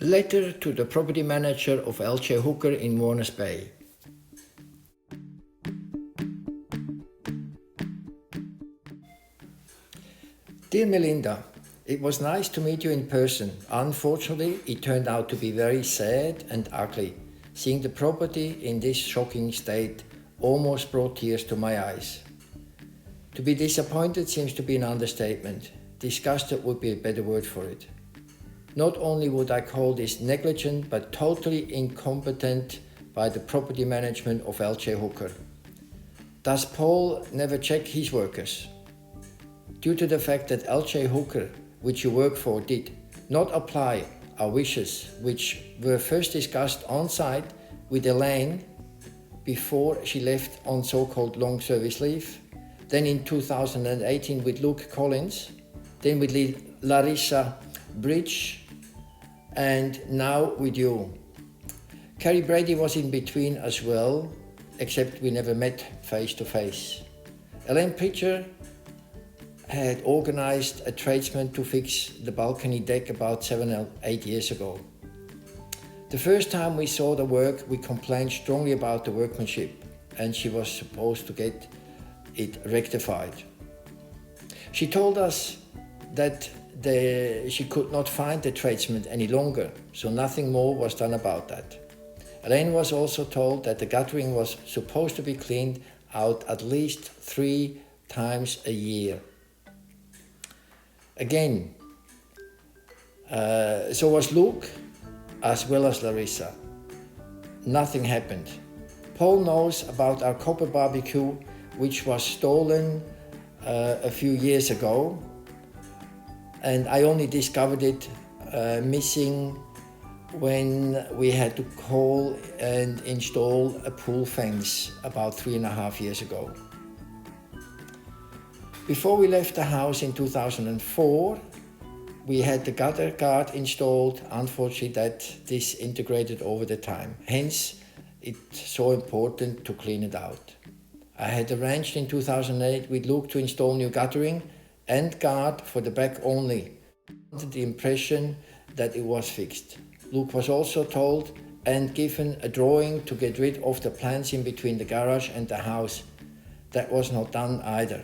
Letter to the property manager of LJ.Hooker in Warners Bay. Dear Melinda, it was nice to meet you in person. Unfortunately, it turned out to be very sad and ugly. Seeing the property in this shocking state almost brought tears to my eyes. To be disappointed seems to be an understatement. Disgusted would be a better word for it. Not only would I call this negligent, but totally incompetent by the property management of LJ.Hooker. Does Paul never check his workers? Due to the fact that LJ.Hooker, which you work for, did not apply our wishes, which were first discussed on site with Elaine before she left on so-called long service leave, then in 2018 with Luke Collins, then with Larissa Bridge, and now with you. Carrie Brady was in between as well, except we never met face to face. Elaine Pitcher had organized a tradesman to fix the balcony deck about 7 or 8 years ago. The first time we saw the work, we complained strongly about the workmanship, and she was supposed to get it rectified. She told us that she could not find the tradesman any longer, so nothing more was done about that. Elaine was also told that the guttering was supposed to be cleaned out at least 3 times a year. Again, so was Luke, as well as Larissa. Nothing happened. Paul knows about our copper barbecue, which was stolen a few years ago, and I only discovered it missing when we had to call and install a pool fence about 3.5 years ago. Before we left the house in 2004, we had the gutter guard installed. Unfortunately, that disintegrated over the time. Hence, it's so important to clean it out. I had arranged in 2008 with Luke to install new guttering and guard for the back only, under the impression that it was fixed. Luke was also told and given a drawing to get rid of the plants in between the garage and the house. That was not done either.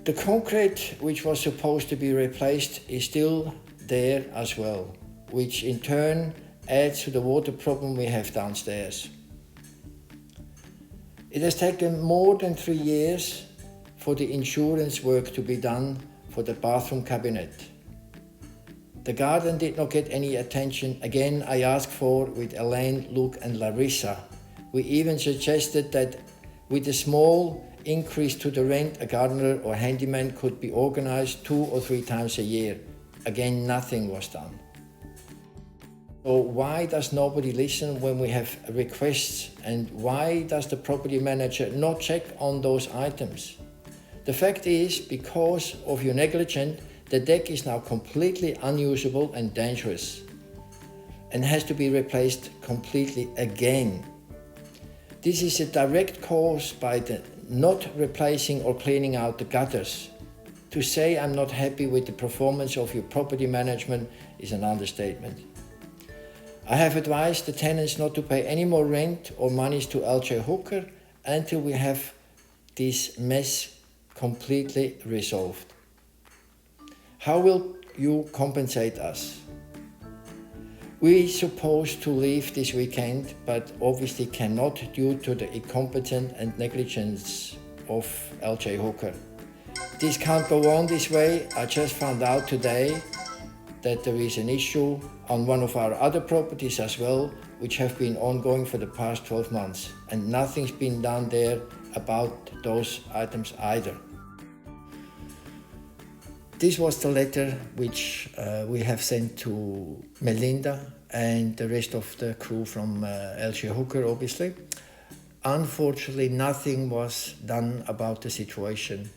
The concrete, which was supposed to be replaced, is still there as well, which in turn adds to the water problem we have downstairs. It has taken more than 3 years for the insurance work to be done for the bathroom cabinet. The garden did not get any attention. Again, I asked for with Elaine, Luke and Larissa. We even suggested that with a small increase to the rent, a gardener or handyman could be organized 2 or 3 times a year. Again, nothing was done. So why does nobody listen when we have requests, and why does the property manager not check on those items? The fact is, because of your negligence, the deck is now completely unusable and dangerous and has to be replaced completely again. This is a direct cause by the not replacing or cleaning out the gutters. To say I'm not happy with the performance of your property management is an understatement. I have advised the tenants not to pay any more rent or monies to LJ.Hooker until we have this mess completely resolved. How will you compensate us? We're supposed to leave this weekend, but obviously cannot due to the incompetence and negligence of LJ.Hooker. This can't go on this way. I just found out today that there is an issue on one of our other properties as well, which have been ongoing for the past 12 months, and nothing's been done there about those items either. This was the letter which we have sent to Melinda and the rest of the crew from LJ.Hooker, obviously. Unfortunately, nothing was done about the situation.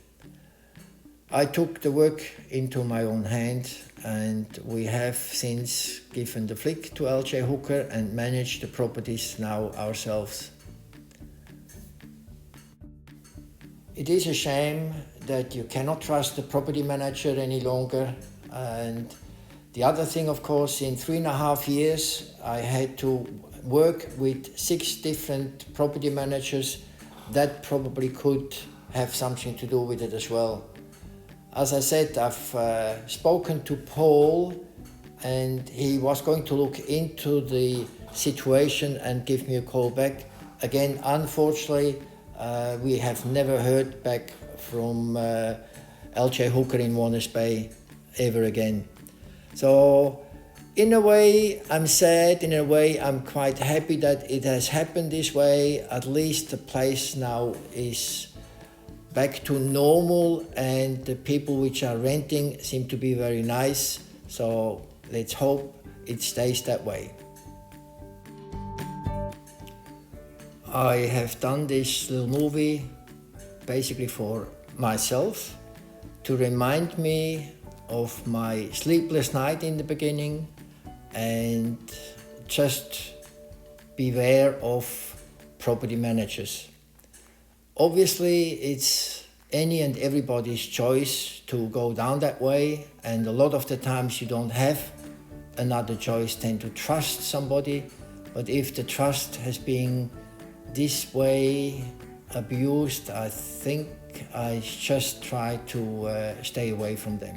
I took the work into my own hand, and we have since given the flick to LJ.Hooker and managed the properties now ourselves. It is a shame that you cannot trust the property manager any longer, and The other thing, of course, in 3.5 years, I had to work with 6 different property managers. That probably could have something to do with it as well. As I said, I've spoken to Paul, and he was going to look into the situation and give me a call back. Again, unfortunately, we have never heard back from LJ.Hooker in Warners Bay ever again. So in a way, I'm sad. In a way, I'm quite happy that it has happened this way. At least the place now is back to normal, and the people which are renting seem to be very nice. So let's hope it stays that way. I have done this little movie basically for myself, to remind me of my sleepless night in the beginning, and just beware of property managers. Obviously, it's any and everybody's choice to go down that way, and a lot of the times you don't have another choice than to trust somebody. But if the trust has been this way abused, I think I just try to stay away from them.